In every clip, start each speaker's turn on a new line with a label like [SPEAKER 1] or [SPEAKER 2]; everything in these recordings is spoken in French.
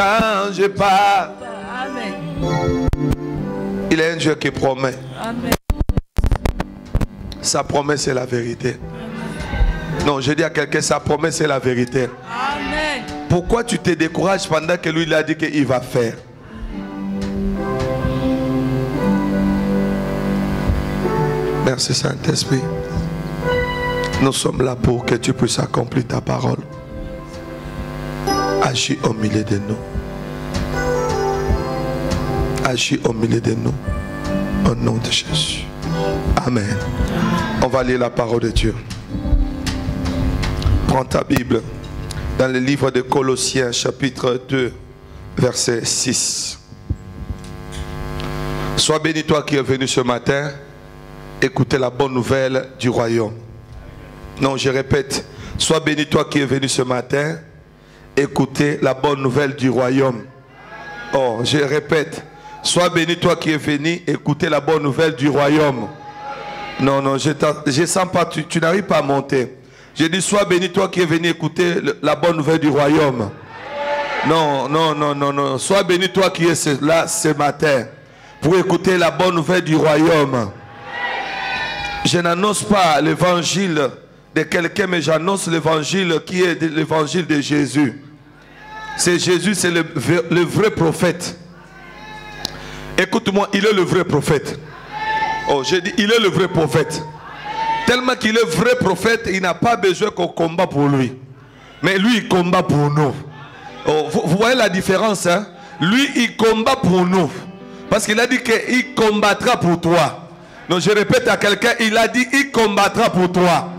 [SPEAKER 1] change pas.
[SPEAKER 2] Amen.
[SPEAKER 1] Il est un Dieu qui promet.
[SPEAKER 2] Amen.
[SPEAKER 1] Sa promesse est la vérité. Non, je dis à quelqu'un, sa promesse est la vérité.
[SPEAKER 2] Amen.
[SPEAKER 1] Pourquoi tu te décourages pendant que lui il a dit qu'il va faire? Merci Saint-Esprit. Nous sommes là pour que tu puisses accomplir ta parole. Agis au milieu de nous. Agis au milieu de nous. Au nom de Jésus. Amen. On va lire la parole de Dieu. Prends ta Bible dans le livre de Colossiens chapitre 2 verset 6. Sois béni toi qui es venu ce matin écouter la bonne nouvelle du royaume. Non, je répète, sois béni toi qui es venu ce matin écouter la bonne nouvelle du royaume. Oh, je répète, sois béni toi qui es venu écouter la bonne nouvelle du royaume. Non, non, je sens pas, tu n'arrives pas à monter. J'ai dit, sois béni toi qui es venu écouter la bonne nouvelle du royaume. Non, non, non, non, non. Sois béni toi qui es là ce matin pour écouter la bonne nouvelle du royaume. Je n'annonce pas l'évangile de quelqu'un, mais j'annonce l'évangile qui est l'évangile de Jésus. C'est Jésus, c'est le vrai prophète. Écoute-moi, il est le vrai prophète. Oh, j'ai dit, il est le vrai prophète. Tellement qu'il est vrai prophète, il n'a pas besoin qu'on combat pour lui. Mais lui, il combat pour nous. Oh, vous voyez la différence, hein? Lui, il combat pour nous. Parce qu'il a dit qu'il combattra pour toi. Donc je répète à quelqu'un, il a dit il combattra pour toi.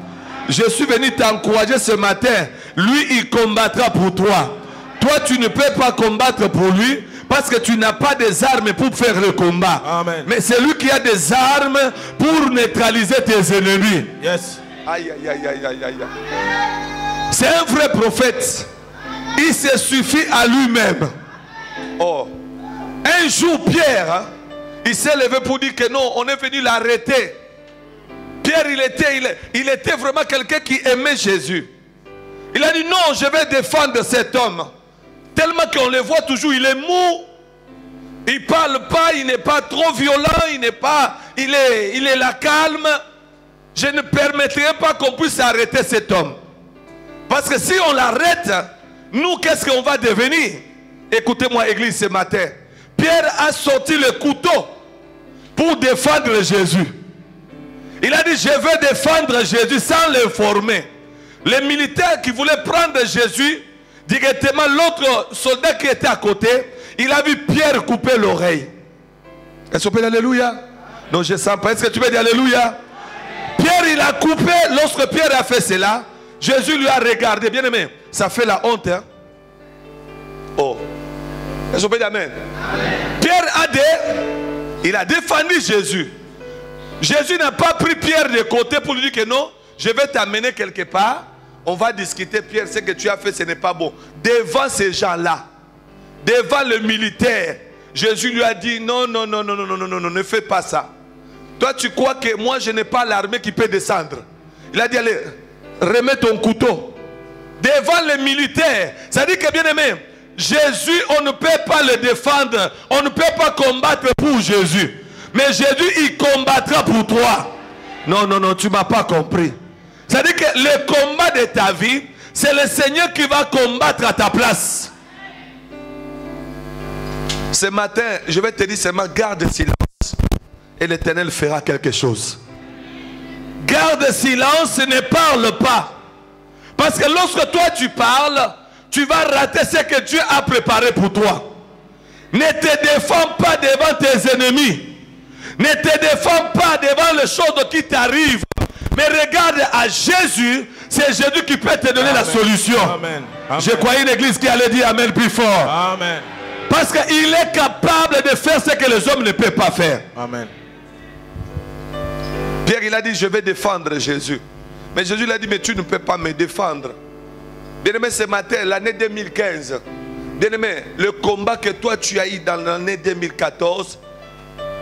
[SPEAKER 1] Je suis venu t'encourager ce matin. Lui, il combattra pour toi. Toi, tu ne peux pas combattre pour lui parce que tu n'as pas des armes pour faire le combat. Amen. Mais c'est lui qui a des armes pour neutraliser tes ennemis. Yes. Aïe, aïe, aïe, aïe, aïe, aïe. C'est un vrai prophète. Il se suffit à lui-même. Oh. Un jour, Pierre, hein, il s'est levé pour dire que non, on est venu l'arrêter. Pierre, il était vraiment quelqu'un qui aimait Jésus. Il a dit non, je vais défendre cet homme. Tellement qu'on le voit toujours, il est mou. Il ne parle pas, il n'est pas trop violent, il est là calme. Je ne permettrai pas qu'on puisse arrêter cet homme. Parce que si on l'arrête, nous, qu'est-ce qu'on va devenir? Écoutez-moi, église, ce matin. Pierre a sorti le couteau pour défendre Jésus. Il a dit, je veux défendre Jésus sans l'informer. Les militaires qui voulaient prendre Jésus, directement l'autre soldat qui était à côté, il a vu Pierre couper l'oreille. Est-ce qu'on peut dire alléluia? Non, je ne sens pas. Est-ce que tu peux dire alléluia? Pierre, il a coupé. Lorsque Pierre a fait cela, Jésus lui a regardé. Bien aimé, ça fait la honte. Hein? Oh. Est-ce qu'on peut dire amen? Pierre il a défendu Jésus. Jésus n'a pas pris Pierre de côté pour lui dire que non, je vais t'amener quelque part. On va discuter, Pierre, ce que tu as fait, ce n'est pas bon. Devant ces gens-là, devant le militaire, Jésus lui a dit non, non, non, non, non, non, non, non, ne fais pas ça. Toi, tu crois que moi, je n'ai pas l'armée qui peut descendre. Il a dit, allez, remets ton couteau. Devant les militaires, ça dit que bien aimé, Jésus, on ne peut pas le défendre. On ne peut pas combattre pour Jésus. Mais Jésus, il combattra pour toi. Non, non, non, tu ne m'as pas compris. C'est-à-dire que le combat de ta vie, c'est le Seigneur qui va combattre à ta place. Ce matin, je vais te dire seulement, garde silence. Et l'Éternel fera quelque chose. Garde silence et ne parle pas. Parce que lorsque toi tu parles, tu vas rater ce que Dieu a préparé pour toi. Ne te défends pas devant tes ennemis. Ne te défends pas devant les choses qui t'arrivent. Mais regarde à Jésus. C'est Jésus qui peut te donner la solution. Amen. Amen. Je croyais une église qui allait dire Amen plus fort. Amen. Parce qu'il est capable de faire ce que les hommes ne peuvent pas faire. Amen. Pierre, il a dit, je vais défendre Jésus. Mais Jésus lui a dit, mais tu ne peux pas me défendre. Bien-aimé, ce matin, l'année 2015, bien-aimé, le combat que toi tu as eu dans l'année 2014,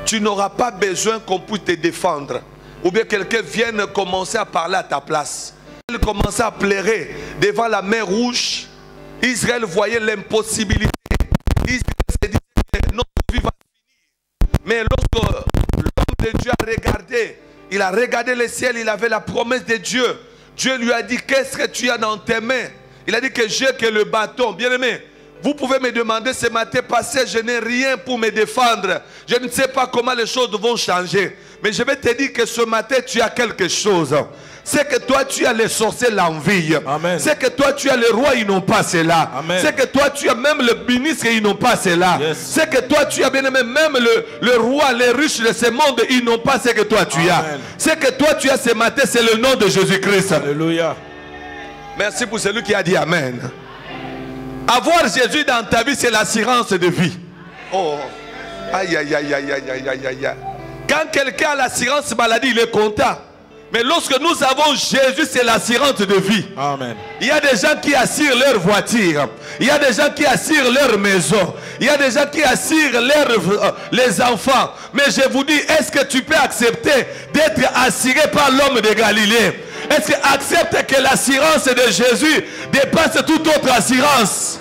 [SPEAKER 1] tu n'auras pas besoin qu'on puisse te défendre. Ou bien quelqu'un vienne commencer à parler à ta place. Il commençait à pleurer devant la mer Rouge. Israël voyait l'impossibilité Israël se disait que notre vie va finir. Mais lorsque l'homme de Dieu a regardé, il a regardé le ciel, il avait la promesse de Dieu. Dieu lui a dit, qu'est-ce que tu as dans tes mains? Il a dit que j'ai que le bâton. Bien-aimé, vous pouvez me demander ce matin passé, je n'ai rien pour me défendre. Je ne sais pas comment les choses vont changer. Mais je vais te dire que ce matin, tu as quelque chose. C'est que toi, tu as les sorciers, l'envie. C'est que toi, tu as le roi, ils n'ont pas cela. C'est que toi, tu as même le ministre, ils n'ont pas cela. C'est que toi, tu as bien aimé même le roi, les riches de ce monde, ils n'ont pas ce que toi, tu as. C'est que toi, tu as ce matin, c'est le nom de Jésus-Christ. Alléluia. Merci pour celui qui a dit Amen. Avoir Jésus dans ta vie, c'est l'assurance de vie. Oh, aïe, aïe, aïe, aïe, aïe, aïe, aïe, aïe. Quand quelqu'un a l'assurance maladie, il est content. Mais lorsque nous avons Jésus, c'est l'assurance de vie. Amen. Il y a des gens qui assurent leur voiture. Il y a des gens qui assurent leur maison. Il y a des gens qui assurent les enfants. Mais je vous dis, est-ce que tu peux accepter d'être assuré par l'homme de Galilée? Est-ce que tu acceptes que l'assurance de Jésus dépasse toute autre assurance?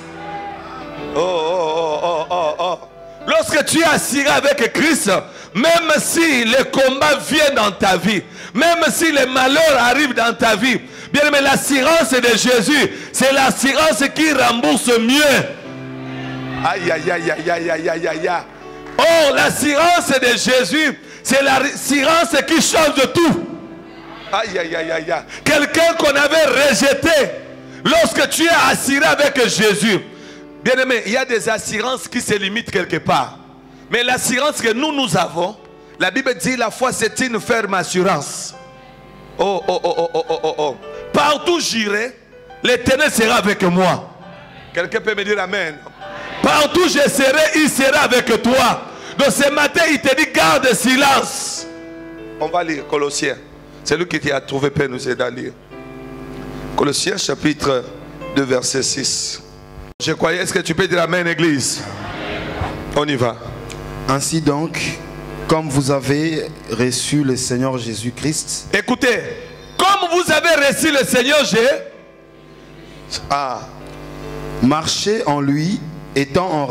[SPEAKER 1] Lorsque tu es assuré avec Christ, même si les combats viennent dans ta vie, même si les malheurs arrivent dans ta vie, bien aimé, l'assurance de Jésus, c'est l'assurance qui rembourse mieux. Aïe, aïe, aïe, aïe, aïe, aïe, aïe, aïe. Oh, l'assurance de Jésus, c'est l'assurance qui change tout. Aïe, aïe, aïe, aïe, aïe. Quelqu'un qu'on avait rejeté, lorsque tu es assuré avec Jésus, bien aimé, il y a des assurances qui se limitent quelque part. Mais l'assurance que nous avons, la Bible dit la foi c'est une ferme assurance. Oh, oh, oh, oh, oh, oh, oh. Partout j'irai, l'Éternel sera avec moi. Quelqu'un peut me dire Amen. Partout je serai, il sera avec toi. Donc ce matin, il te dit garde silence. On va lire Colossiens. C'est lui qui t'a trouvé peine nous aider à lire. Colossiens chapitre 2 verset 6. Je croyais, est-ce que tu peux dire Amen, Église? On y va.
[SPEAKER 3] Ainsi donc, comme vous avez reçu le Seigneur Jésus-Christ.
[SPEAKER 1] Écoutez, comme vous avez reçu le Seigneur Jésus.
[SPEAKER 3] Marchez en lui, étant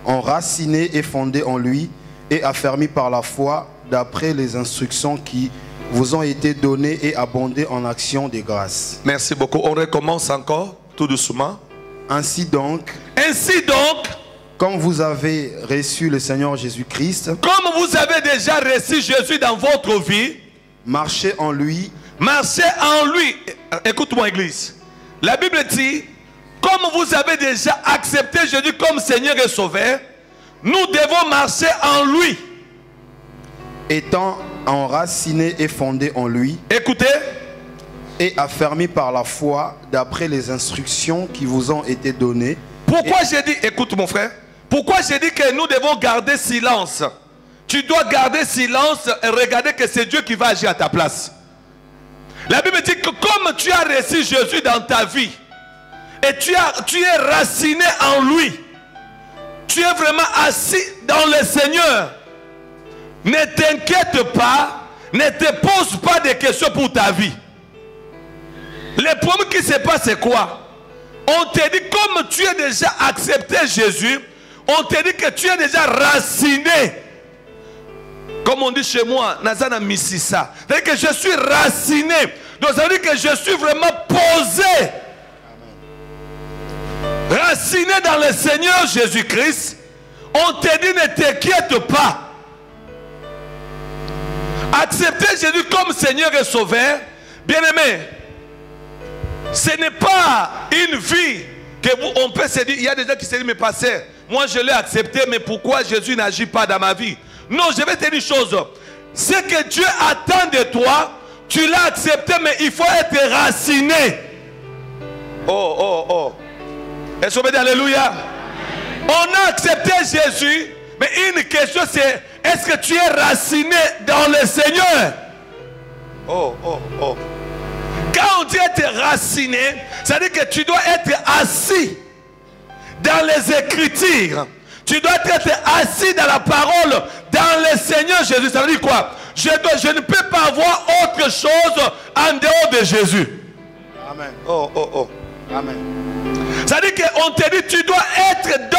[SPEAKER 3] enraciné et fondé en lui, et affermi par la foi, d'après les instructions qui vous ont été données et abondées en actions de grâce.
[SPEAKER 1] Merci beaucoup. On recommence encore, tout doucement.
[SPEAKER 3] Ainsi donc, comme vous avez reçu le Seigneur Jésus-Christ,
[SPEAKER 1] comme vous avez déjà reçu Jésus dans votre vie,
[SPEAKER 3] marchez en lui.
[SPEAKER 1] Marchez en lui. Écoute-moi, Église. La Bible dit, comme vous avez déjà accepté Jésus comme Seigneur et Sauveur, nous devons marcher en lui.
[SPEAKER 3] Étant enraciné et fondé en lui.
[SPEAKER 1] Écoutez.
[SPEAKER 3] Et affermi par la foi, d'après les instructions qui vous ont été données.
[SPEAKER 1] Pourquoi j'ai dit, écoute mon frère, pourquoi j'ai dit que nous devons garder silence? Tu dois garder silence et regarder que c'est Dieu qui va agir à ta place. La Bible dit que comme tu as reçu Jésus dans ta vie, et tu es raciné en lui, tu es vraiment assis dans le Seigneur, ne t'inquiète pas, ne te pose pas de questions pour ta vie. Le problème qui se passe, c'est quoi? On te dit, comme tu as déjà accepté Jésus, on te dit que tu es déjà raciné. Comme on dit chez moi, Nazana Mississa. C'est-à-dire que je suis raciné. Donc ça veut dire que je suis vraiment posé. Raciné dans le Seigneur Jésus-Christ. On te dit, ne t'inquiète pas. Accepter Jésus comme Seigneur et Sauveur, bien-aimé, ce n'est pas une vie que on peut se dire. Il y a des gens qui se disent, mais pasteur, moi je l'ai accepté, mais pourquoi Jésus n'agit pas dans ma vie? Non, je vais te dire une chose. Ce que Dieu attend de toi, tu l'as accepté, mais il faut être raciné. Oh, oh, oh. Est-ce qu'on peut dire Alléluia? On a accepté Jésus, mais une question c'est, est-ce que tu es raciné dans le Seigneur? Oh, oh, oh. Quand on dit être raciné, ça veut dire que tu dois être assis dans les Écritures. Tu dois être assis dans la parole, dans le Seigneur Jésus. Ça veut dire quoi? Je ne peux pas avoir autre chose en dehors de Jésus.
[SPEAKER 3] Amen.
[SPEAKER 1] Oh, oh, oh.
[SPEAKER 3] Amen.
[SPEAKER 1] Ça veut dire qu'on te dit tu dois être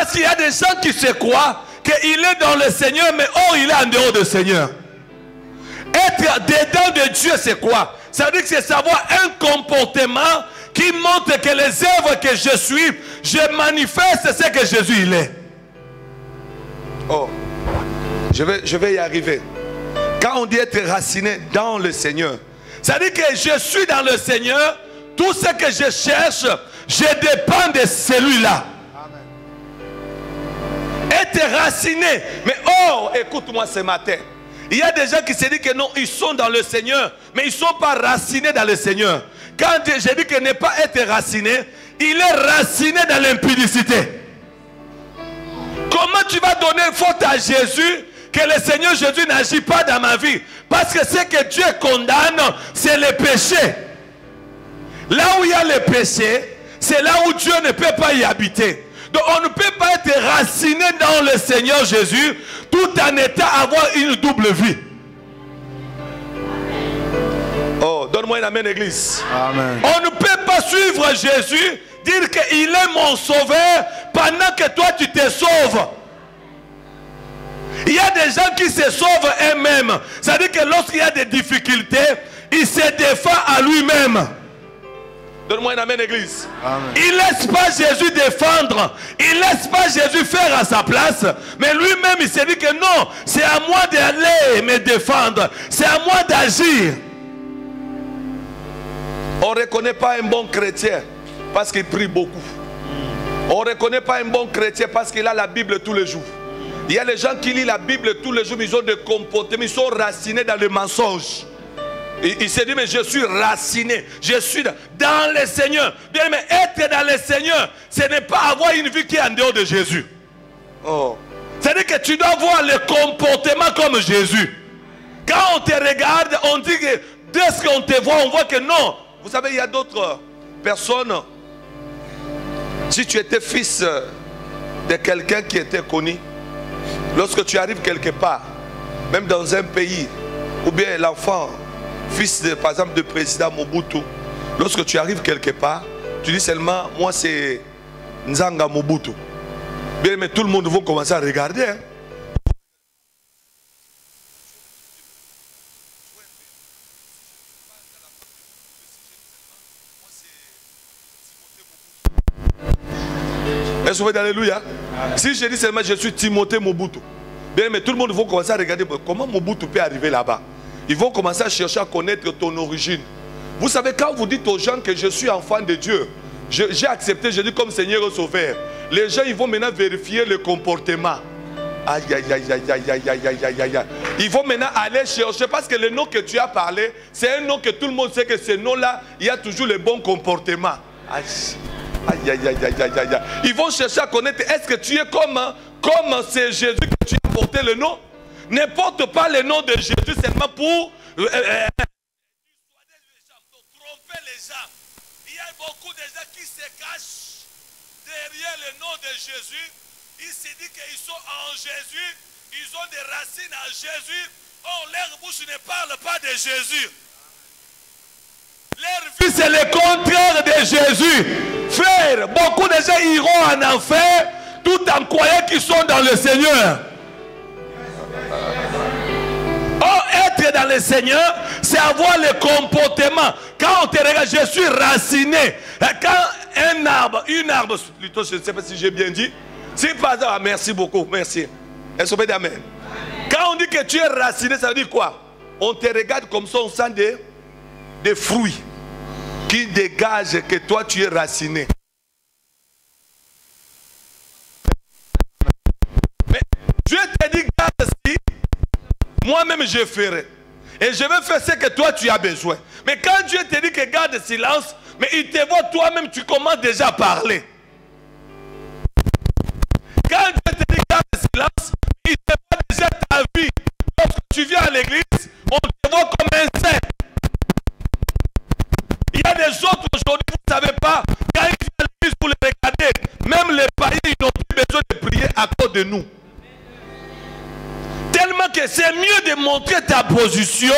[SPEAKER 1] Parce qu'il y a des gens qui se croient qu'il est dans le Seigneur, mais or il est en dehors du Seigneur. Être dedans de Dieu, c'est quoi? Ça veut dire que c'est savoir un comportement qui montre que les œuvres que je suis, je manifeste ce que Jésus il est. Oh, je vais y arriver. Quand on dit être raciné dans le Seigneur, ça veut dire que je suis dans le Seigneur, tout ce que je cherche, je dépends de celui-là. Être raciné. Mais oh, écoute-moi ce matin. Il y a des gens qui se disent que non, ils sont dans le Seigneur, mais ils ne sont pas racinés dans le Seigneur. Quand je dis que ne pas être raciné, il est raciné dans l'impudicité. Comment tu vas donner faute à Jésus que le Seigneur Jésus n'agit pas dans ma vie? Parce que ce que Dieu condamne, c'est le péché. Là où il y a le péché, c'est là où Dieu ne peut pas y habiter. Donc on ne peut pas être raciné dans le Seigneur Jésus tout en étant avoir une double vie. Oh, donne-moi une amen, église.
[SPEAKER 3] Amen.
[SPEAKER 1] On ne peut pas suivre Jésus, dire qu'il est mon sauveur pendant que toi tu te sauves. Il y a des gens qui se sauvent eux-mêmes. C'est-à-dire que lorsqu'il y a des difficultés, il se défend à lui-même. Donne-moi une amen, église. Amen. Il ne laisse pas Jésus défendre. Il ne laisse pas Jésus faire à sa place. Mais lui-même, il s'est dit que non, c'est à moi d'aller me défendre. C'est à moi d'agir. On ne reconnaît pas un bon chrétien parce qu'il prie beaucoup. On ne reconnaît pas un bon chrétien parce qu'il a la Bible tous les jours. Il y a les gens qui lisent la Bible tous les jours, mais ils ont des comportements, ils sont racinés dans le mensonge. Il s'est dit, mais je suis raciné, je suis dans le Seigneur. Bien, mais être dans le Seigneur, ce n'est pas avoir une vie qui est en dehors de Jésus. Oh. C'est-à-dire que tu dois avoir le comportement comme Jésus. Quand on te regarde, on dit que dès qu'on te voit, on voit que non. Vous savez, il y a d'autres personnes. Si tu étais fils de quelqu'un qui était connu, lorsque tu arrives quelque part, même dans un pays, ou bien l'enfant, fils de, par exemple, de président Mobutu, lorsque tu arrives quelque part, tu dis seulement, moi c'est Nzanga Mobutu. Bien, mais tout le monde va commencer à regarder. Hein. Est-ce que vous dites alléluia? Si je dis seulement je suis Timothée Mobutu, bien, mais tout le monde va commencer à regarder comment Mobutu peut arriver là-bas. Ils vont commencer à chercher à connaître ton origine. Vous savez, quand vous dites aux gens que je suis enfant de Dieu, j'ai accepté Jésus comme Seigneur et Sauveur, les gens ils vont maintenant vérifier le comportement. Aïe, aïe, aïe, aïe, aïe, aïe, aïe, aïe, aïe, aïe. Ils vont maintenant aller chercher, parce que le nom que tu as parlé, c'est un nom que tout le monde sait que ce nom-là, il y a toujours le bon comportement. Aïe. Aïe, aïe, aïe, aïe, aïe, aïe. Ils vont chercher à connaître, est-ce que tu es comme c'est Jésus que tu as porté le nom? Ne porte pas le nom de Jésus seulement pour tromper les gens. Il y a beaucoup de gens qui se cachent derrière le nom de Jésus. Ils se disent qu'ils sont en Jésus, ils ont des racines en Jésus. Or, leur bouche ne parle pas de Jésus. Leur vie, c'est le contraire de Jésus. Frère, beaucoup de gens iront en enfer tout en croyant qu'ils sont dans le Seigneur. Or, être dans le Seigneur, c'est avoir le comportement. Quand on te regarde, je suis raciné. Quand un arbre, plutôt, je ne sais pas si j'ai bien dit. Si par exemple, ah, merci beaucoup, merci. Est-ce que vous amen? Quand on dit que tu es raciné, ça veut dire quoi? On te regarde comme ça, on sent des fruits qui dégagent que toi tu es raciné. Mais Dieu te dit, garde si, moi-même je ferai. Et je vais faire ce que toi tu as besoin. Mais quand Dieu te dit que garde silence, mais il te voit toi-même, tu commences déjà à parler. Quand Dieu te dit garde silence, il te voit déjà ta vie. Lorsque tu viens à l'église, on te voit comme un saint. Il y a des autres aujourd'hui, vous ne savez pas, quand ils viennent à l'église pour les regarder, même les païens, ils n'ont plus besoin de prier à cause de nous. Tellement que c'est mieux de montrer ta position,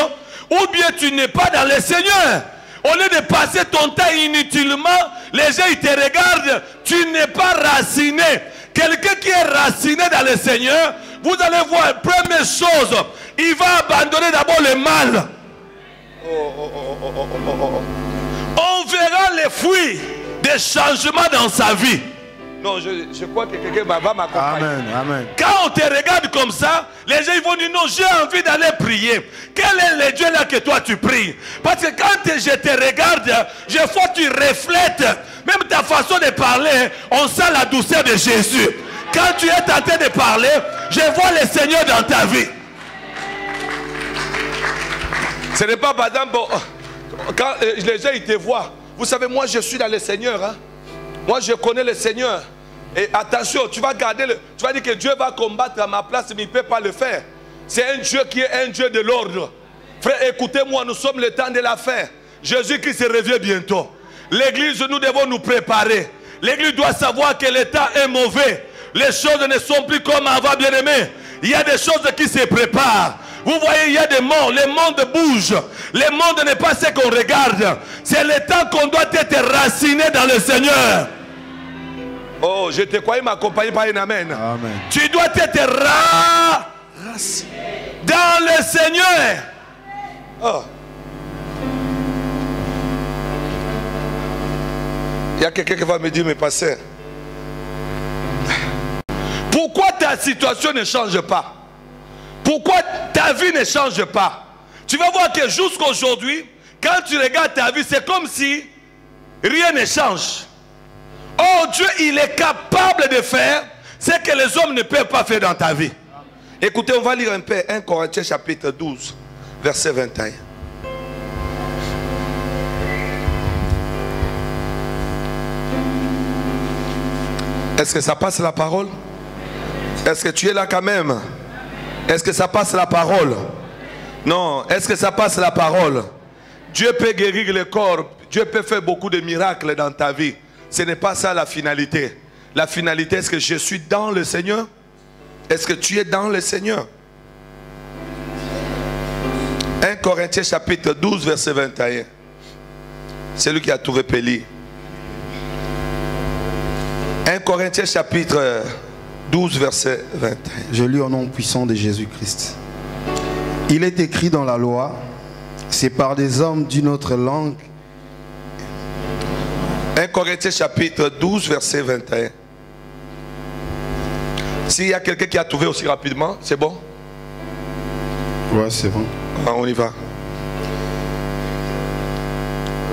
[SPEAKER 1] ou bien tu n'es pas dans le Seigneur. Au lieu de passer ton temps inutilement, les gens ils te regardent, tu n'es pas raciné. quelqu'un qui est raciné dans le Seigneur, vous allez voir, première chose, il va abandonner d'abord le mal. On verra les fruits des changements dans sa vie. Non, je crois que quelqu'un va m'accompagner.
[SPEAKER 3] Amen, amen.
[SPEAKER 1] Quand on te regarde comme ça, les gens ils vont dire non, j'ai envie d'aller prier. Quel est le Dieu là que toi tu pries? Parce que quand je te regarde, je vois que tu reflètes, même ta façon de parler, on sent la douceur de Jésus. Quand tu es tenté de parler, je vois le Seigneur dans ta vie. Ce n'est pas par exemple, quand les gens ils te voient, vous savez, moi je suis dans le Seigneur. Hein? Moi je connais le Seigneur. Et attention, tu vas garder tu vas dire que Dieu va combattre à ma place, mais il ne peut pas le faire. C'est un Dieu qui est un Dieu de l'ordre. Frère, écoutez-moi, nous sommes le temps de la fin. Jésus-Christ revient bientôt. L'église, nous devons nous préparer. L'église doit savoir que le temps est mauvais. Les choses ne sont plus comme avant, bien-aimés. Il y a des choses qui se préparent. Vous voyez, il y a des mondes, le monde bouge. Le monde n'est pas ce qu'on regarde. C'est le temps qu'on doit être raciné dans le Seigneur. Oh, je te croyais m'accompagner par un amen.
[SPEAKER 3] Amen.
[SPEAKER 1] Tu dois être raciné dans le Seigneur. Oh. Il y a quelqu'un qui va me dire, mais pasteur, pourquoi ta situation ne change pas? Pourquoi ta vie ne change pas? Tu vas voir que jusqu'à aujourd'hui, quand tu regardes ta vie, c'est comme si rien ne change. Oh, Dieu, il est capable de faire ce que les hommes ne peuvent pas faire dans ta vie. Écoutez, on va lire un peu 1 Corinthiens chapitre 12, verset 21. Est-ce que ça passe la parole? Est-ce que tu es là quand même? Est-ce que ça passe la parole? Non. Est-ce que ça passe la parole? Dieu peut guérir le corps. Dieu peut faire beaucoup de miracles dans ta vie. Ce n'est pas ça la finalité. La finalité, est-ce que je suis dans le Seigneur? Est-ce que tu es dans le Seigneur? 1 Corinthiens chapitre 12, verset 21. C'est lui qui a trouvé Péli. 1 Corinthiens chapitre 12, verset 21.
[SPEAKER 3] Je lis au nom puissant de Jésus-Christ. Il est écrit dans la loi, c'est par des hommes d'une autre langue.
[SPEAKER 1] 1 Corinthiens chapitre 12, verset 21. S'il y a quelqu'un qui a trouvé aussi rapidement, c'est bon?
[SPEAKER 3] Ouais, c'est bon.
[SPEAKER 1] Ah, on y va.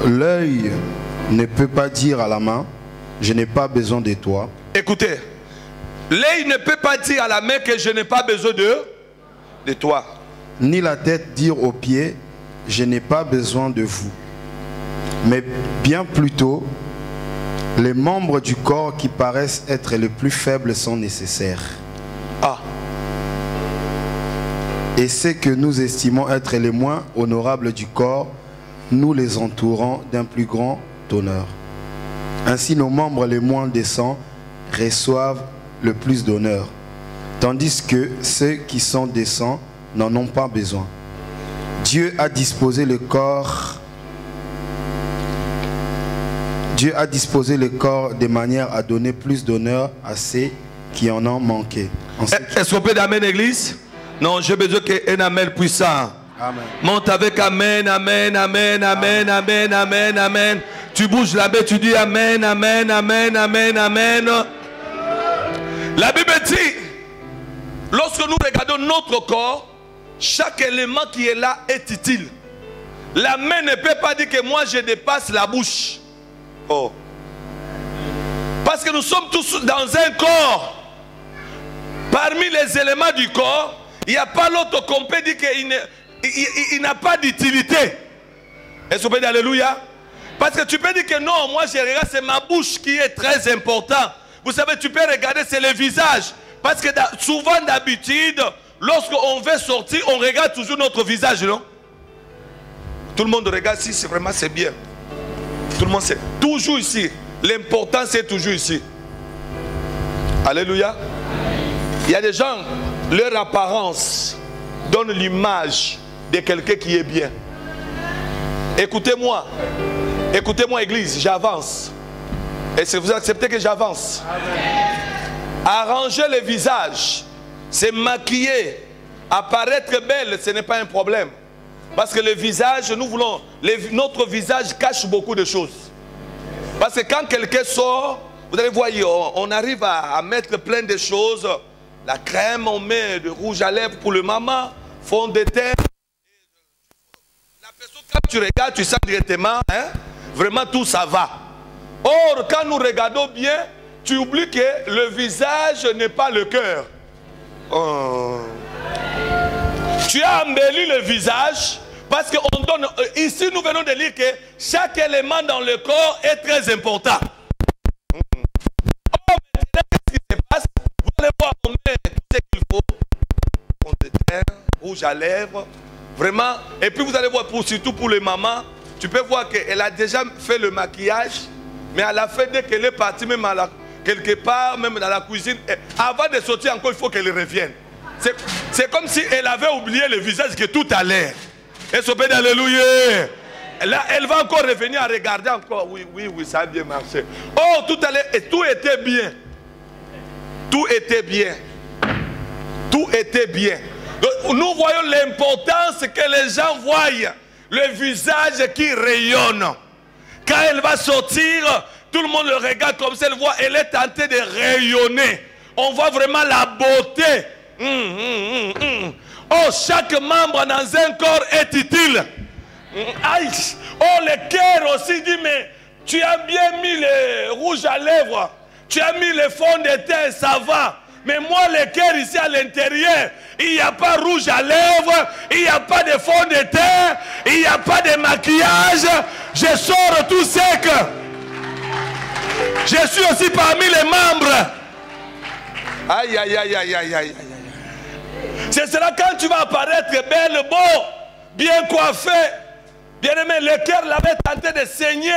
[SPEAKER 3] L'œil ne peut pas dire à la main, je n'ai pas besoin de toi.
[SPEAKER 1] Écoutez, l'œil ne peut pas dire à la main que je n'ai pas besoin de toi.
[SPEAKER 3] Ni la tête dire aux pieds, je n'ai pas besoin de vous. Mais bien plutôt, les membres du corps qui paraissent être les plus faibles sont nécessaires.
[SPEAKER 1] Ah.
[SPEAKER 3] Et ceux que nous estimons être les moins honorables du corps, nous les entourons d'un plus grand honneur. Ainsi, nos membres les moins décents reçoivent le plus d'honneur, tandis que ceux qui sont décents n'en ont pas besoin. Dieu a disposé le corps de manière à donner plus d'honneur à ceux qui en ont manqué.
[SPEAKER 1] Est-ce qu'on peut d'Amen, église? Non, j'ai besoin qu'un Amen puissant.
[SPEAKER 3] Amen.
[SPEAKER 1] Monte avec Amen, Amen, Amen, Amen, Amen, Amen, Amen. Tu bouges la main, tu dis Amen, Amen, Amen, Amen, Amen. La Bible dit, lorsque nous regardons notre corps, chaque élément qui est là est utile. La main ne peut pas dire que moi je dépasse la bouche. Oh. Parce que nous sommes tous dans un corps. Parmi les éléments du corps, il n'y a pas l'autre qu'on peut dire qu'il n'a pas d'utilité. Est-ce qu'on peut dire Alléluia? Parce que tu peux dire que non, moi je regarde, c'est ma bouche qui est très importante. Vous savez, tu peux regarder, c'est le visage. Parce que souvent d'habitude, lorsqu'on veut sortir, on regarde toujours notre visage, non? Tout le monde regarde si c'est vraiment c'est bien. Tout le monde sait. Toujours ici. L'important c'est toujours ici. Alléluia. Il y a des gens, leur apparence donne l'image de quelqu'un qui est bien. Écoutez-moi. Écoutez-moi, église, j'avance. Est-ce que vous acceptez que j'avance? Arranger le visage, se maquiller, apparaître belle, ce n'est pas un problème. Parce que le visage, nous voulons, notre visage cache beaucoup de choses. Parce que quand quelqu'un sort, vous allez voir, on arrive à mettre plein de choses. La crème, on met de rouge à lèvres pour le maman, fond de teint. La personne, quand tu regardes, tu sens directement, hein, vraiment tout ça va. Or, quand nous regardons bien, tu oublies que le visage n'est pas le cœur. Oh. Tu as embelli le visage parce qu'on donne... Ici, nous venons de lire que chaque élément dans le corps est très important. Oh, maintenant, qu'est-ce qui se passe? Vous allez voir, on met tout ce qu'il faut. Fond de teint, rouge à lèvres. Vraiment. Et puis, vous allez voir, surtout pour les mamans, tu peux voir qu'elle a déjà fait le maquillage. Mais à la fin, dès qu'elle est partie, même quelque part, même dans la cuisine, avant de sortir encore, il faut qu'elle revienne. C'est comme si elle avait oublié le visage que tout allait. Et se peut d'alléluia. Là, elle va encore revenir à regarder encore. Oui, ça a bien marché. Oh, tout allait, et tout était bien. Tout était bien. Tout était bien. Donc, nous voyons l'importance que les gens voient le visage qui rayonne. Quand elle va sortir, tout le monde le regarde comme ça, elle voit, elle est tentée de rayonner. On voit vraiment la beauté. Oh, chaque membre dans un corps est utile. Aïe. Oh, le cœur aussi dit, mais tu as bien mis le rouge à lèvres, tu as mis le fond de teint, ça va. Mais moi, le cœur ici à l'intérieur, il n'y a pas rouge à lèvres, il n'y a pas de fond de teint, il n'y a pas de maquillage. Je sors tout sec. Je suis aussi parmi les membres. Aïe, aïe, aïe, aïe, aïe, aïe. C'est cela quand tu vas apparaître belle, beau, bien coiffé. Bien aimé, le cœur l'avait tenté de saigner.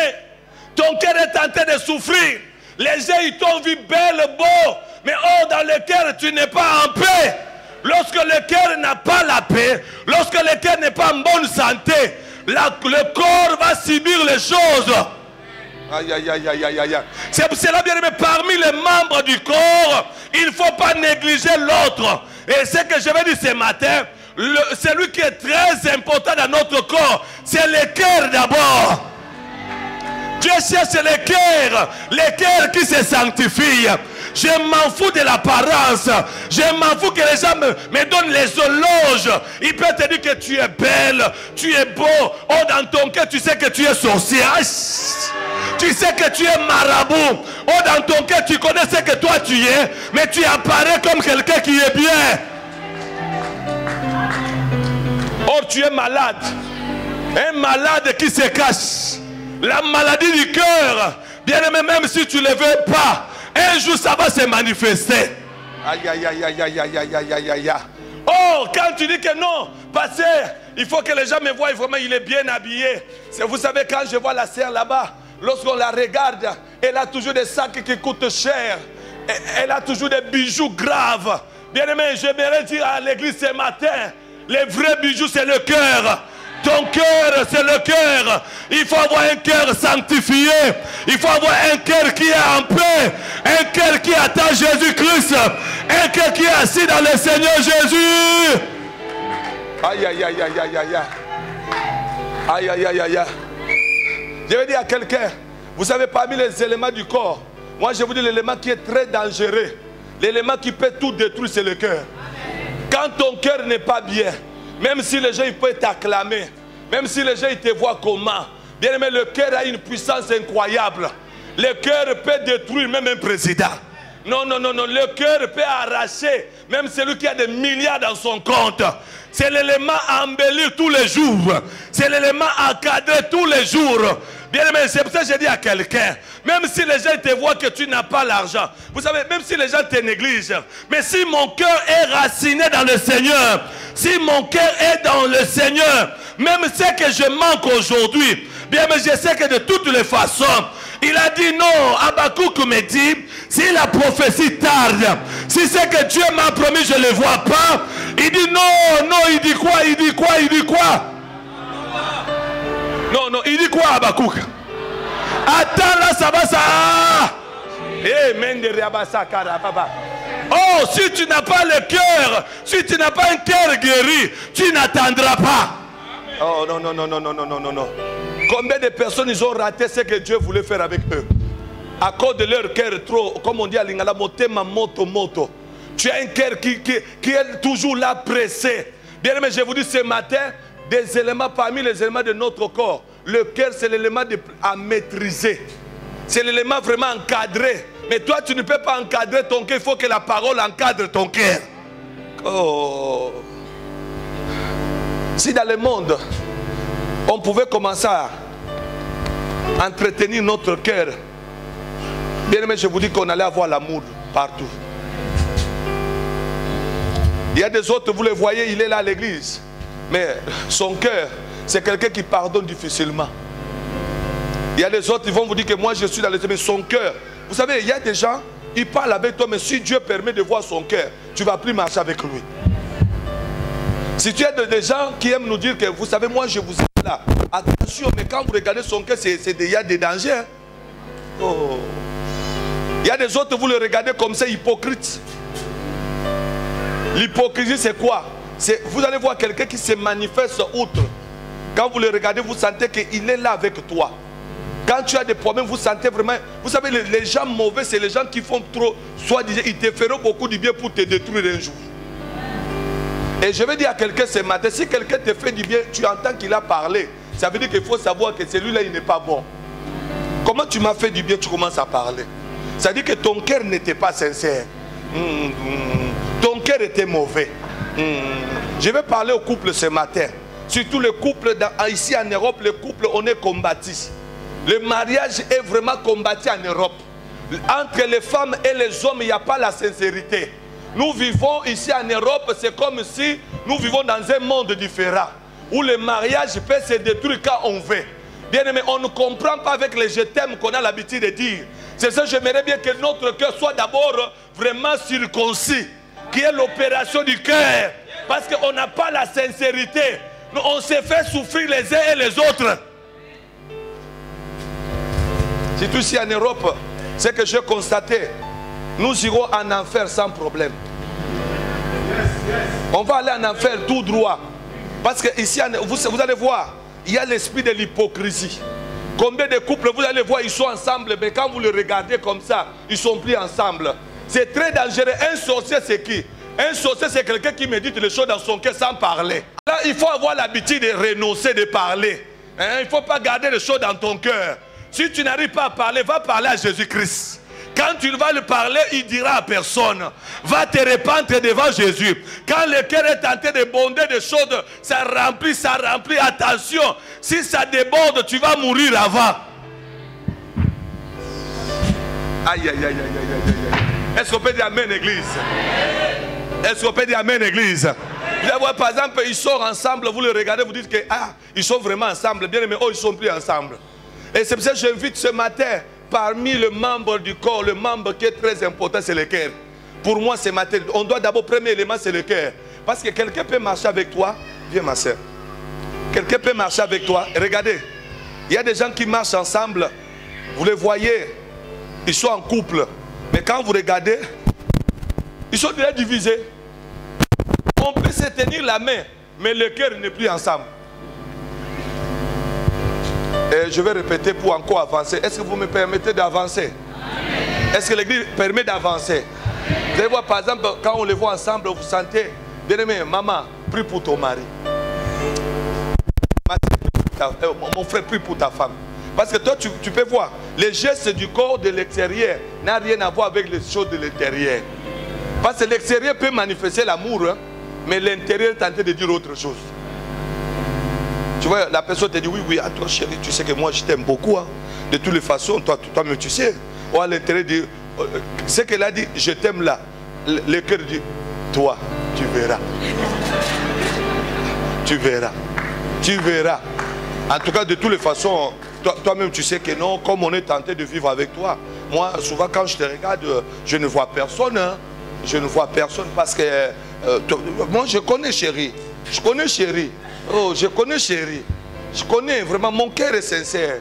[SPEAKER 1] Ton cœur est tenté de souffrir. Les gens, ils t'ont vu belle, beau. Mais oh, dans le cœur, tu n'es pas en paix. Lorsque le cœur n'a pas la paix, lorsque le cœur n'est pas en bonne santé, le corps va subir les choses. Aïe, aïe, aïe, aïe, aïe, aïe. C'est pour cela, bien aimé, parmi les membres du corps, il ne faut pas négliger l'autre. Et ce que je vais dire ce matin, celui qui est très important dans notre corps, c'est le cœur d'abord. Dieu cherche le cœur qui se sanctifie. Je m'en fous de l'apparence. Je m'en fous que les gens me donnent les éloges. Il peut te dire que tu es belle, tu es beau. Oh, dans ton cœur, tu sais que tu es sorcier. Tu sais que tu es marabout. Oh, dans ton cœur, tu connais ce que toi tu es. Mais tu apparais comme quelqu'un qui est bien. Oh, tu es malade. Un malade qui se cache. La maladie du cœur. Bien aimé, même si tu ne le veux pas, un jour ça va se manifester. Aïe, aïe, aïe, aïe, aïe, aïe, aïe, aïe, aïe. Oh, quand tu dis que non, passez, il faut que les gens me voient vraiment, il est bien habillé. Vous savez, quand je vois la sœur là-bas, lorsqu'on la regarde, elle a toujours des sacs qui coûtent cher. Elle a toujours des bijoux graves. Bien aimé, j'aimerais dire à l'église ce matin, les vrais bijoux c'est le cœur. Ton cœur, c'est le cœur. Il faut avoir un cœur sanctifié. Il faut avoir un cœur qui est en paix. Un cœur qui attend Jésus-Christ. Un cœur qui est assis dans le Seigneur Jésus. Aïe, aïe, aïe, aïe, aïe, aïe. Aïe, aïe, aïe, aïe. Je vais dire à quelqu'un, vous savez, parmi les éléments du corps, moi je vous dis l'élément qui est très dangereux, l'élément qui peut tout détruire, c'est le cœur. Quand ton cœur n'est pas bien, même si les gens ils peuvent t'acclamer, même si les gens ils te voient comment, bien aimé, le cœur a une puissance incroyable. Le cœur peut détruire même un président. Non, non, non, non, le cœur peut arracher même celui qui a des milliards dans son compte. C'est l'élément à embellir tous les jours. C'est l'élément à cadrer tous les jours. Bien aimé, c'est pour ça que je dis à quelqu'un, même si les gens te voient que tu n'as pas l'argent, vous savez, même si les gens te négligent, mais si mon cœur est raciné dans le Seigneur, si mon cœur est dans le Seigneur, même ce que je manque aujourd'hui, bien mais je sais que de toutes les façons, il a dit non. Habakkuk me dit, si la prophétie tarde, si c'est que Dieu m'a promis, je ne le vois pas, il dit non, non, il dit quoi, il dit quoi, il dit quoi? Non, non, il dit quoi Habakkuk? Attends là, ça va, ça. Eh, mende riabasa kara, papa. Oh, si tu n'as pas le cœur, si tu n'as pas un cœur guéri, tu n'attendras pas. Oh non, non, non, non, non, non, non, non. Combien de personnes ils ont raté ce que Dieu voulait faire avec eux? À cause de leur cœur trop, comme on dit à Lingala, motema moto moto. Tu as un cœur qui est toujours là pressé. Bien aimé, je vous dis ce matin, des éléments parmi les éléments de notre corps. Le cœur, c'est l'élément à maîtriser. C'est l'élément vraiment encadré. Mais toi, tu ne peux pas encadrer ton cœur. Il faut que la parole encadre ton cœur. Oh. Si dans le monde, on pouvait commencer à entretenir notre cœur, bien aimé, je vous dis qu'on allait avoir l'amour partout. Il y a des autres, vous les voyez, il est là à l'église. Mais son cœur, c'est quelqu'un qui pardonne difficilement. Il y a des autres, ils vont vous dire que moi je suis dans les... Mais son cœur, vous savez, il y a des gens, ils parlent avec toi, mais si Dieu permet de voir son cœur, tu ne vas plus marcher avec lui. Si tu as des gens qui aiment nous dire que, vous savez, moi je vous aime là. Attention, mais quand vous regardez son cœur, il y a des dangers. Oh. Il y a des autres, vous le regardez comme ça, hypocrite. L'hypocrisie, c'est quoi? Vous allez voir quelqu'un qui se manifeste outre. Quand vous le regardez, vous sentez qu'il est là avec toi. Quand tu as des problèmes, vous sentez vraiment... Vous savez, les gens mauvais, c'est les gens qui font trop... Soit disant, ils te feront beaucoup du bien pour te détruire un jour. Et je vais dire à quelqu'un ce matin, si quelqu'un te fait du bien, tu entends qu'il a parlé. Ça veut dire qu'il faut savoir que celui-là, il n'est pas bon. Comment tu m'as fait du bien, tu commences à parler. Ça veut dire que ton cœur n'était pas sincère. Ton cœur était mauvais. Je vais parler au couple ce matin. Surtout le couple ici en Europe, le couple, on est combattu. Le mariage est vraiment combattu en Europe. Entre les femmes et les hommes, il n'y a pas la sincérité. Nous vivons ici en Europe, c'est comme si nous vivons dans un monde différent. Où le mariage peut se détruire quand on veut. Bien aimé, on ne comprend pas avec les je t'aime qu'on a l'habitude de dire. C'est ça, j'aimerais bien que notre cœur soit d'abord vraiment circoncis. Qui est l'opération du cœur. Parce qu'on n'a pas la sincérité. On s'est fait souffrir les uns et les autres. C'est tout ici en Europe. Ce que j'ai constaté. Nous irons en enfer sans problème. On va aller en enfer tout droit. Parce que ici, vous allez voir, il y a l'esprit de l'hypocrisie. Combien de couples, vous allez voir, ils sont ensemble. Mais quand vous les regardez comme ça, ils ne sont plus ensemble. C'est très dangereux. Un sorcier, c'est qui? Un sorcier, c'est quelqu'un qui médite les choses dans son cœur sans parler. Là, il faut avoir l'habitude de renoncer, de parler. Il ne faut pas garder les choses dans ton cœur. Si tu n'arrives pas à parler, va parler à Jésus-Christ. Quand tu vas lui parler, il dira à personne. Va te répandre devant Jésus. Quand le cœur est tenté de bonder des choses, ça remplit, ça remplit. Attention, si ça déborde, tu vas mourir avant. Aïe, aïe, aïe, aïe, aïe, aïe. Est-ce qu'on peut dire Amen, Église? Est-ce qu'on peut dire Amen, Église? Vous allez voir, par exemple, ils sortent ensemble, vous les regardez, vous dites que ils sont vraiment ensemble. Bien aimé, ils ne sont plus ensemble. Et c'est pour ça que j'invite ce matin, parmi les membres du corps, le membre qui est très important, c'est le cœur. Pour moi, ce matin, on doit d'abord, premier élément, c'est le cœur. Parce que quelqu'un peut marcher avec toi. Viens, ma soeur. Quelqu'un peut marcher avec toi. Et regardez, il y a des gens qui marchent ensemble. Vous les voyez, ils sont en couple. Mais quand vous regardez, ils sont déjà divisés. On peut se tenir la main, mais le cœur n'est plus ensemble. Et je vais répéter pour encore avancer. Est-ce que vous me permettez d'avancer? Est-ce que l'église permet d'avancer? Vous allez voir, par exemple, quand on les voit ensemble, vous sentez, bien aimé, maman, prie pour ton mari. Mon frère, prie pour ta femme. Parce que toi, tu peux voir, les gestes du corps de l'extérieur n'ont rien à voir avec les choses de l'intérieur. Parce que l'extérieur peut manifester l'amour, hein, mais l'intérieur est tenté de dire autre chose. Tu vois, la personne te dit, oui, à toi chérie, tu sais que moi je t'aime beaucoup. Hein. De toutes les façons, toi-même tu sais. Ou à l'intérieur dit, ce qu'elle a dit, je t'aime là. Le cœur dit, toi, tu verras. Tu verras. Tu verras. En tout cas, de toutes les façons, toi-même tu sais que non, comme on est tenté de vivre avec toi. Moi, souvent quand je te regarde, je ne vois personne. Hein. Je ne vois personne parce que moi je connais chérie. Je connais chérie. Oh, je connais chérie. Je connais vraiment, mon cœur est sincère.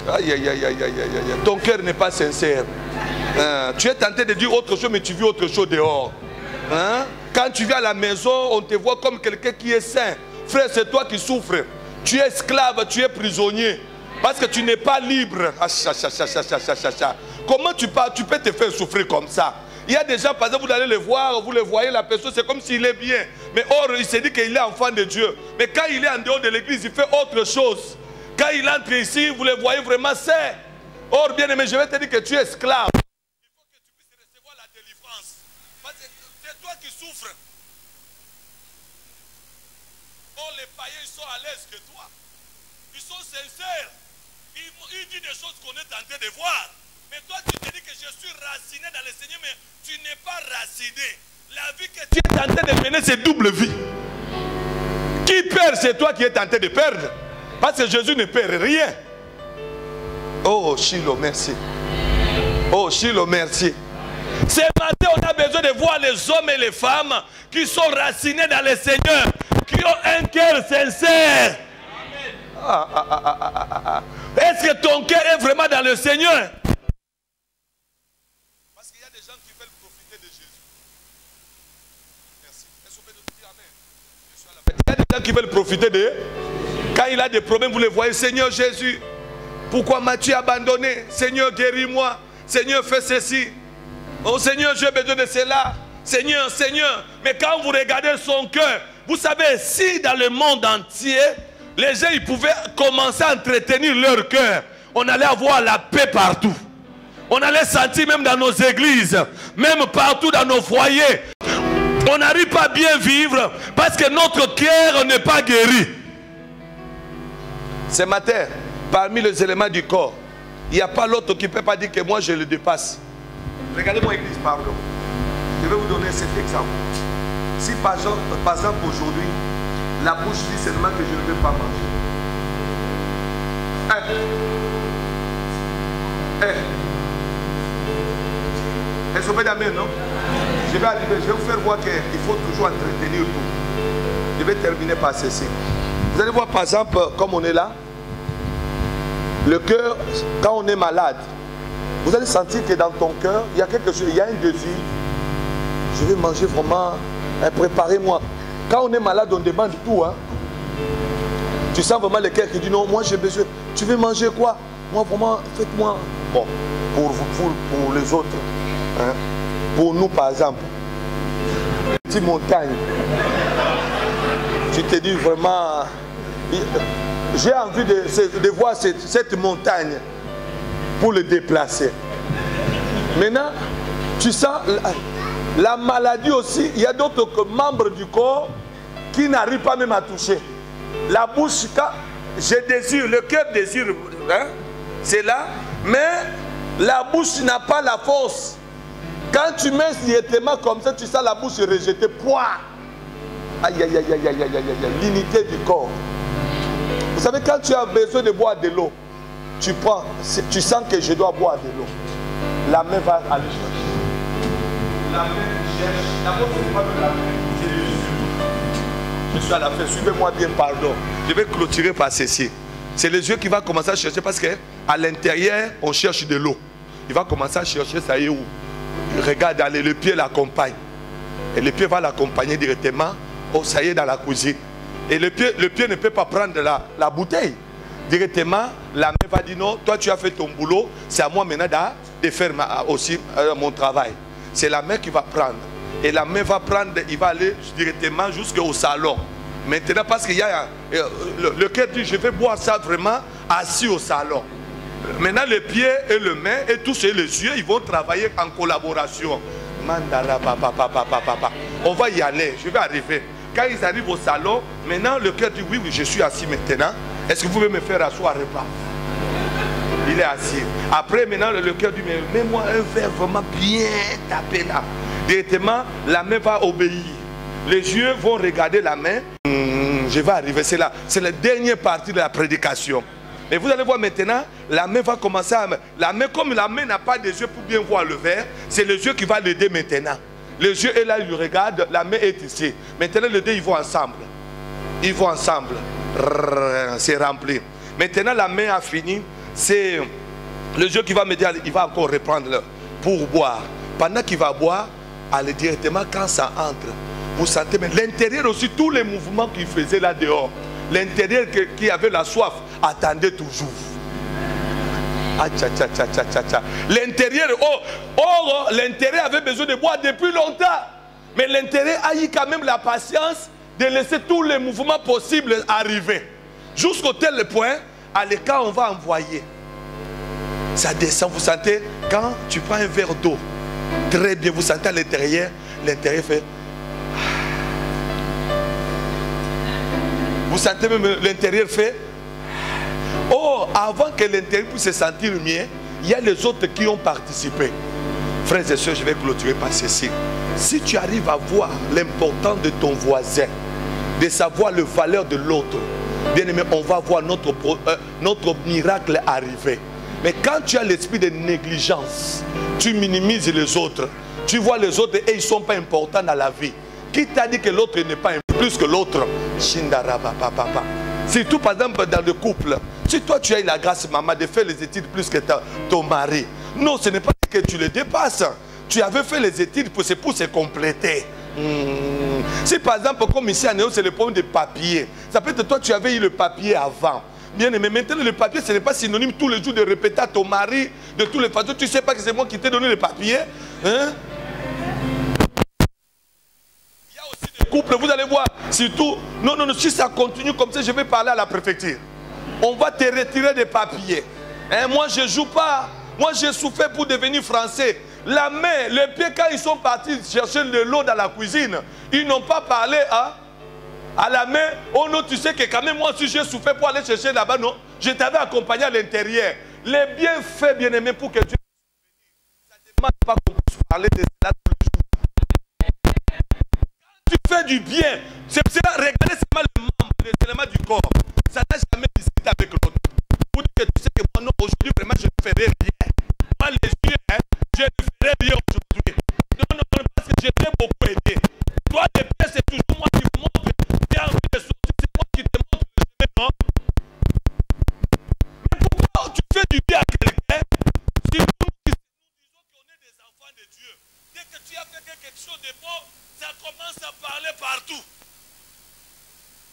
[SPEAKER 1] Aïe, aïe, aïe, aïe, aïe, aïe. Ton cœur n'est pas sincère. Tu es tenté de dire autre chose, mais tu vis autre chose dehors. Hein? Quand tu viens à la maison, on te voit comme quelqu'un qui est saint. Frère, c'est toi qui souffres. Tu es esclave, tu es prisonnier. Parce que tu n'es pas libre. Comment tu peux te faire souffrir comme ça? Il y a des gens, par exemple, vous allez les voir, vous les voyez, la personne, c'est comme s'il est bien. Mais or, il s'est dit qu'il est enfant de Dieu. Mais quand il est en dehors de l'église, il fait autre chose. Quand il entre ici, vous le voyez vraiment saint. Or, bien aimé, je vais te dire que tu es esclave. Il faut que tu puisses recevoir la délivrance. Parce que c'est toi qui souffres. Or, les païens, ils sont à l'aise que toi. Ils sont sincères. Ils disent des choses qu'on est tenté de voir. Mais toi, tu te dis que je suis raciné dans le Seigneur, mais tu n'es pas raciné. La vie que tu es tenté de mener, c'est double vie. Qui perd, c'est toi qui es tenté de perdre. Parce que Jésus ne perd rien. Oh, Shiloh, merci. Oh, Shiloh, merci. Ce matin, on a besoin de voir les hommes et les femmes qui sont racinés dans le Seigneur, qui ont un cœur sincère. Est-ce que ton cœur est vraiment dans le Seigneur? Parce qu'il y a des gens qui veulent profiter de Jésus. Merci. Est-ce qu'on peut dire amen? Il y a des gens qui veulent profiter de... Quand il a des problèmes, vous les voyez, Seigneur Jésus, pourquoi m'as-tu abandonné? Seigneur, guéris-moi. Seigneur, fais ceci. Oh Seigneur, j'ai besoin de cela. Seigneur, Seigneur. Mais quand vous regardez son cœur, vous savez, si dans le monde entier, les gens ils pouvaient commencer à entretenir leur cœur, on allait avoir la paix partout. On allait sentir même dans nos églises, même partout dans nos foyers. On n'arrive pas à bien vivre parce que notre cœur n'est pas guéri. Ce matin, parmi les éléments du corps, il n'y a pas l'autre qui ne peut pas dire que moi je le dépasse. Regardez-moi l'église, pardon. Je vais vous donner cet exemple. Si par exemple aujourd'hui, la bouche dit seulement que je ne vais pas manger. Est-ce que vous faites amen, non? Je vais arriver, je vais vous faire voir qu'il faut toujours entretenir tout. Je vais terminer par ceci. Vous allez voir par exemple, comme on est là, le cœur, quand on est malade, vous allez sentir que dans ton cœur, il y a quelque chose, il y a un désir. Je vais manger vraiment, préparez-moi. Quand on est malade, on demande tout. Hein. Tu sens vraiment le cœur qui dit non, moi j'ai besoin. Tu veux manger quoi? Moi vraiment, faites-moi. Bon, pour les autres. Hein. Pour nous par exemple, petite montagne. Tu te dis vraiment, j'ai envie de voir cette montagne pour le déplacer. Maintenant, tu sens la maladie aussi, il y a d'autres membres du corps qui n'arrivent pas même à toucher. La bouche, quand je désire, le cœur désire, hein, c'est là, mais la bouche n'a pas la force. Quand tu mets directement comme ça, tu sens la bouche rejetée. Pouah! Aïe, aïe, aïe, aïe, aïe, aïe, aïe, l'unité du corps. Vous savez, quand tu as besoin de boire de l'eau, tu prends, tu sens que je dois boire de l'eau. La main va aller chercher. La main cherche. D'abord, ce n'est pas de la main, c'est les yeux. Je suis à la fin, suivez-moi bien, pardon. Je vais clôturer par ceci. C'est les yeux qui vont commencer à chercher parce qu'à l'intérieur, on cherche de l'eau. Il va commencer à chercher, ça y est où? Regarde, allez, le pied l'accompagne. Et le pied va l'accompagner directement. Oh, ça y est, dans la cuisine. Et le pied ne peut pas prendre la bouteille. Directement, la main va dire non, toi tu as fait ton boulot, c'est à moi maintenant de faire aussi mon travail. C'est la main qui va prendre. Et la main va prendre, il va aller directement jusqu'au salon. Maintenant, parce qu'il y a le cœur dit, je vais boire ça vraiment assis au salon. Maintenant, le pied et le main et tous les yeux, ils vont travailler en collaboration. Mandara, papa, papa, papa. On va y aller, je vais arriver. Quand ils arrivent au salon, maintenant le cœur dit oui, oui, je suis assis maintenant. Est-ce que vous pouvez me faire asseoir repas? Il est assis. Après, maintenant, le cœur dit mais mets-moi un verre vraiment bien tapé là. Directement, la main va obéir. Les yeux vont regarder la main. Je vais arriver, c'est là. C'est la dernière partie de la prédication. Et vous allez voir maintenant, la main va commencer à... La main, comme la main n'a pas des yeux pour bien voir le verre, c'est les yeux qui va l'aider maintenant. Les yeux est là, ils regardent, la main est ici. Maintenant, les deux, ils vont ensemble. Ils vont ensemble. C'est rempli. Maintenant, la main a fini. C'est le yeux qui va me dire, il va encore reprendre pour boire. Pendant qu'il va boire, allez directement quand ça entre. Vous sentez, mais l'intérieur aussi, tous les mouvements qu'il faisait là dehors, l'intérieur qui avait la soif, attendait toujours. L'intérieur, l'intérieur avait besoin de boire depuis longtemps. Mais l'intérieur a eu quand même la patience de laisser tous les mouvements possibles arriver. Jusqu'au tel point, allez, quand on va envoyer, ça descend, vous sentez, quand tu prends un verre d'eau, très bien, vous sentez à l'intérieur, l'intérieur fait... Vous sentez même l'intérieur fait... Oh, avant que l'intérieur puisse se sentir mieux, il y a les autres qui ont participé. Frères et sœurs, je vais clôturer par ceci. Si tu arrives à voir l'importance de ton voisin, de savoir la valeur de l'autre, bien aimé, on va voir notre miracle arriver. Mais quand tu as l'esprit de négligence, tu minimises les autres, tu vois les autres et ils ne sont pas importants dans la vie. Qui t'a dit que l'autre n'est pas plus que l'autre? Surtout par exemple dans le couple. Si toi tu as eu la grâce, maman, de faire les études plus que ton mari, non, ce n'est pas que tu le dépasses. Tu avais fait les études pour se compléter. Si par exemple, comme ici à Néo, c'est le problème des papiers. Ça peut être toi, tu avais eu le papier avant. Bien aimé, maintenant le papier, ce n'est pas synonyme tous les jours de répéter à ton mari, de tous les façons. Tu ne sais pas que c'est moi qui t'ai donné le papier. Hein? Il y a aussi des couples, vous allez voir, surtout, non, si ça continue comme ça, je vais parler à la préfecture. On va te retirer des papiers. Hein? Moi, je ne joue pas. Moi, j'ai souffert pour devenir français. La main, les pieds, quand ils sont partis chercher de l'eau dans la cuisine, ils n'ont pas parlé à la main. Oh non, tu sais que quand même, moi aussi, j'ai souffert pour aller chercher là-bas, non? Je t'avais accompagné à l'intérieur. Les bienfaits, bien-aimés, pour que Dieu... Ça ne demande pas qu'on puisse parler de cela tous les jours. Quand tu fais du bien, c'est cela, regardez seulement le membre, les éléments du corps. Ça n'a jamais discuté avec l'autre. Pour dire que tu sais que moi, non, aujourd'hui, vraiment, je ne ferai rien. Moi, les yeux, je ne ferai rien aujourd'hui. Non, parce que je t'ai beaucoup aidé. Toi, les pieds, c'est toujours moi qui vous montre. Tu as envie de sortir, c'est moi qui te montre le chemin, non? Mais pourquoi tu fais du bien à quelqu'un si nous disons qu'on est des enfants de Dieu? Dès que tu as fait quelque chose de bon, ça commence à parler partout.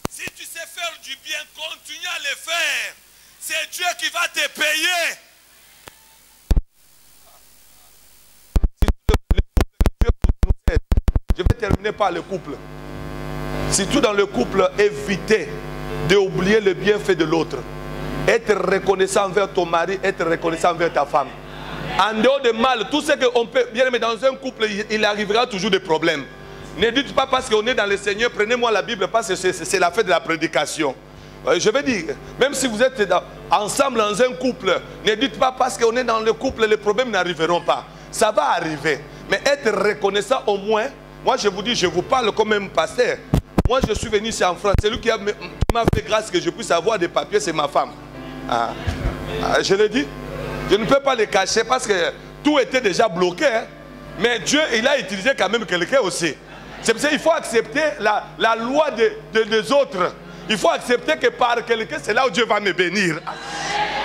[SPEAKER 1] Si tu sais faire du bien, continue à le faire. C'est Dieu qui va te payer. Je vais terminer par le couple. Surtout dans le couple, évitez d'oublier le bienfait de l'autre. Être reconnaissant envers ton mari, être reconnaissant envers ta femme. En dehors de mal, tout ce qu'on peut, bien mais dans un couple, il arrivera toujours des problèmes. Ne dites pas parce qu'on est dans le Seigneur, prenez-moi la Bible parce que c'est la fête de la prédication. Je veux dire, même si vous êtes ensemble dans un couple, ne dites pas parce qu'on est dans le couple, les problèmes n'arriveront pas. Ça va arriver. Mais être reconnaissant au moins, moi je vous dis, je vous parle comme un pasteur. Moi je suis venu ici en France, c'est lui qui m'a fait grâce que je puisse avoir des papiers, c'est ma femme. Je l'ai dit, je ne peux pas les cacher parce que tout était déjà bloqué. Hein. Mais Dieu, il a utilisé quand même quelqu'un aussi. C'est pour ça qu'il faut accepter la loi des autres. Il faut accepter que par quelqu'un, c'est là où Dieu va me bénir.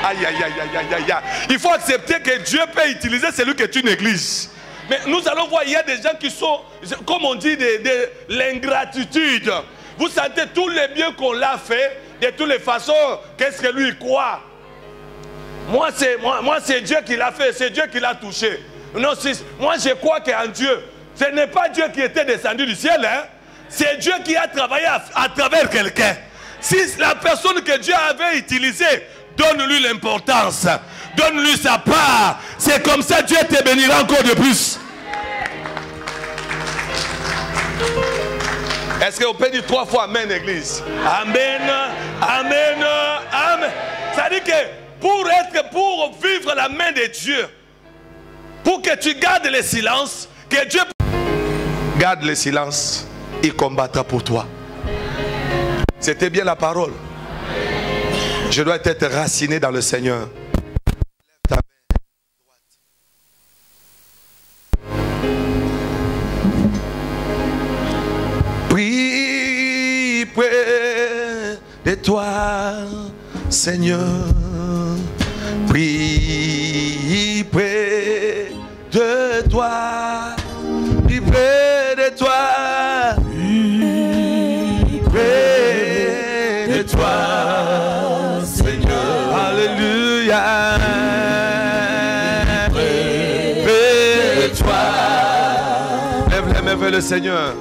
[SPEAKER 1] Aïe, aïe, aïe, aïe, aïe, aïe. Il faut accepter que Dieu peut utiliser celui que tu négliges. Mais nous allons voir, il y a des gens qui sont, comme on dit, de l'ingratitude. Vous sentez tous les biens qu'on l'a fait, de toutes les façons, qu'est-ce que lui croit? Moi, c'est Dieu qui l'a fait, c'est Dieu qui l'a touché. Non, moi, je crois qu'en Dieu, ce n'est pas Dieu qui était descendu du ciel, hein? C'est Dieu qui a travaillé à travers quelqu'un. Si la personne que Dieu avait utilisée, donne-lui l'importance, donne-lui sa part. C'est comme ça Dieu te bénira encore de plus. Est-ce qu'on peut dire 3 fois Amen, Église? Amen, Amen, Amen. Ça dit que pour vivre la main de Dieu, pour que tu gardes le silence, que Dieu garde le silence, il combattra pour toi. C'était bien la parole. Je dois être raciné dans le Seigneur. Lève ta main droite. Prie près de toi, Seigneur. Prie près de toi, plus près de toi, plus près de toi, Seigneur. Alléluia. Près de toi. Lève les mains vers le Seigneur.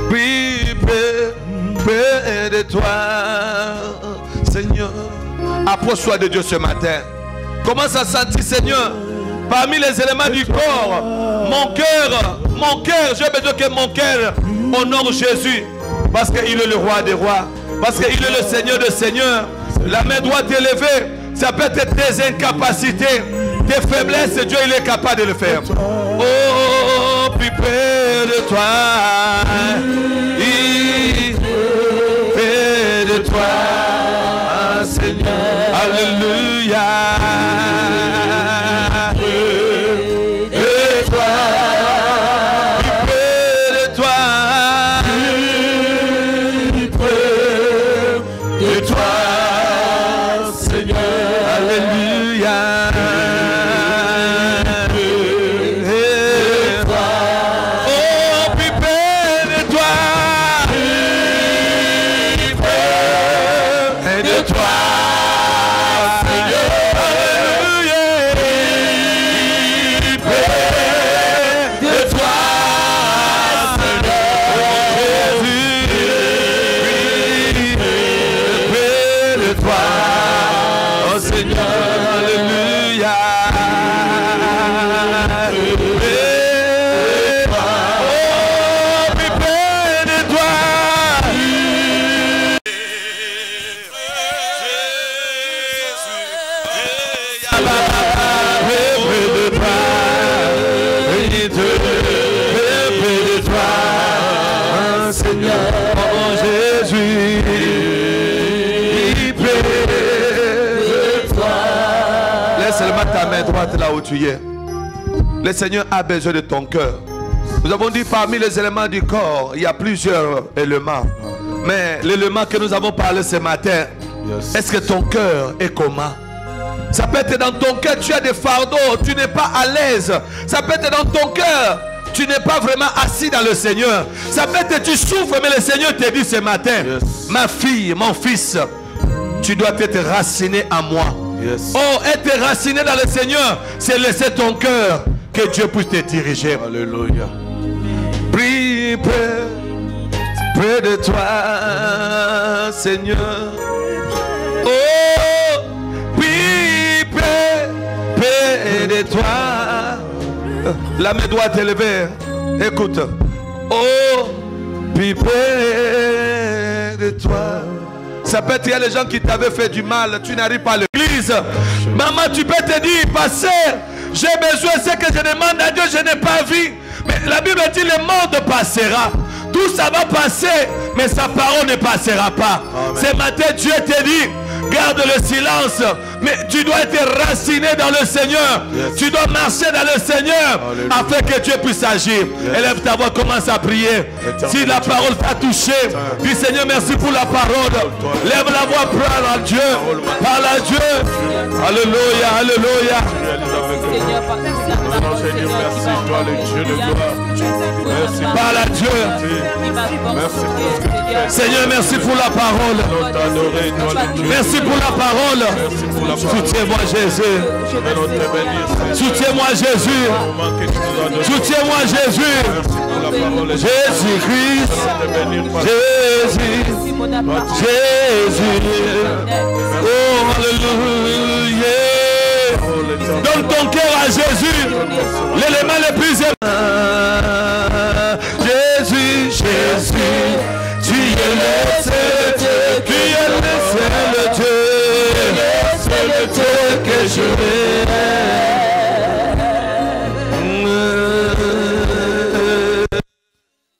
[SPEAKER 1] Plus près de toi, Seigneur. Approche-toi de Dieu ce matin. Commence à sentir, Seigneur, parmi les éléments du corps, mon cœur, j'ai besoin que mon cœur honore Jésus, parce qu'il est le roi des rois, parce qu'il est le Seigneur des seigneurs. La main doit t'élever. Ça peut être tes incapacités, tes faiblesses, Dieu il est capable de le faire. Oh, plus près de toi, près de toi, Seigneur. Alléluia. Là où tu es, le Seigneur a besoin de ton cœur. Nous avons dit parmi les éléments du corps, il y a plusieurs éléments. Mais l'élément que nous avons parlé ce matin, est-ce que ton cœur est comment? Ça peut être dans ton cœur, tu as des fardeaux, tu n'es pas à l'aise. Ça peut être dans ton cœur, tu n'es pas vraiment assis dans le Seigneur. Ça peut être tu souffres, mais le Seigneur te dit ce matin, ma fille, mon fils, tu dois être raciné à moi. Oh, être raciné dans le Seigneur, c'est laisser ton cœur que Dieu puisse te diriger. Alléluia. Prie près de toi, Seigneur. Oh, prie près de toi. La main doit t'élever. Écoute. Oh, prie près de toi. Ça peut être il y a les gens qui t'avaient fait du mal, tu n'arrives pas à l'église. Maman, tu peux te dire, pasteur, j'ai besoin, c'est que je demande à Dieu, je n'ai pas vu. Mais la Bible dit, le monde passera. Tout ça va passer, mais sa parole ne passera pas. Ce matin, Dieu te dit, garde le silence, mais tu dois être raciné dans le Seigneur. Tu dois marcher dans le Seigneur afin que Dieu puisse agir. Élève ta voix, commence à prier. Si la parole t'a touché, dis Seigneur, merci pour la parole. Lève la voix, parle à Dieu. Parle à Dieu. Alléluia, alléluia. Parle à Dieu. Seigneur, merci pour la parole. Merci pour la parole. Soutiens-moi Jésus. Soutiens-moi Jésus. Soutiens-moi Jésus. Jésus-Christ. Jésus. Jésus. Oh, alléluia. Donne ton cœur à Jésus. L'élément le plus Jésus, Jésus, tu es le seul Dieu, tu es le seul Dieu que je vais.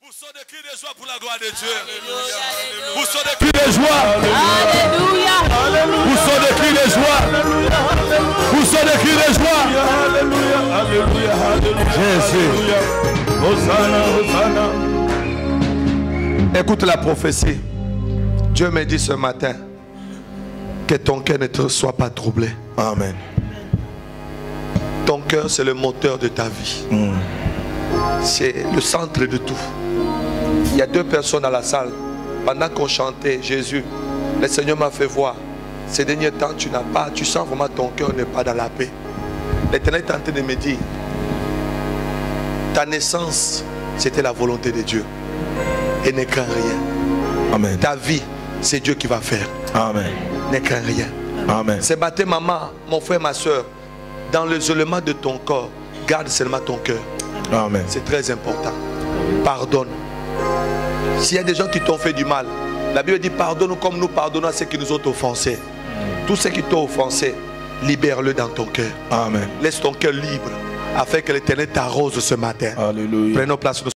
[SPEAKER 1] Poussons des cris de joie pour la gloire de Dieu. Poussons des cris de joie. Alléluia. Poussons des cris de joie. Poussons des cris de joie. Alléluia. Alléluia. Alléluia. Jésus. Hosanna, Hosanna. Écoute la prophétie. Dieu me dit ce matin que ton cœur ne te soit pas troublé. Amen. Ton cœur, c'est le moteur de ta vie. C'est le centre de tout. Il y a deux personnes à la salle. Pendant qu'on chantait Jésus, le Seigneur m'a fait voir. Ces derniers temps, tu sens vraiment ton cœur n'est pas dans la paix. L'Éternel est en train de me dire, ta naissance, c'était la volonté de Dieu. Et ne crains rien.
[SPEAKER 4] Amen.
[SPEAKER 1] Ta vie, c'est Dieu qui va faire.
[SPEAKER 4] Amen.
[SPEAKER 1] Ne crains rien.
[SPEAKER 4] Amen.
[SPEAKER 1] C'est battu, maman, mon frère, ma soeur. Dans l'isolement de ton corps, garde seulement ton cœur.
[SPEAKER 4] Amen.
[SPEAKER 1] C'est très important. Pardonne. S'il y a des gens qui t'ont fait du mal, la Bible dit pardonne comme nous pardonnons à ceux qui nous ont offensés. Tous ceux qui t'ont offensé, libère-le dans ton cœur.
[SPEAKER 4] Amen.
[SPEAKER 1] Laisse ton cœur libre afin que l'Éternel t'arrose ce matin.
[SPEAKER 4] Alléluia.
[SPEAKER 1] Prenons place.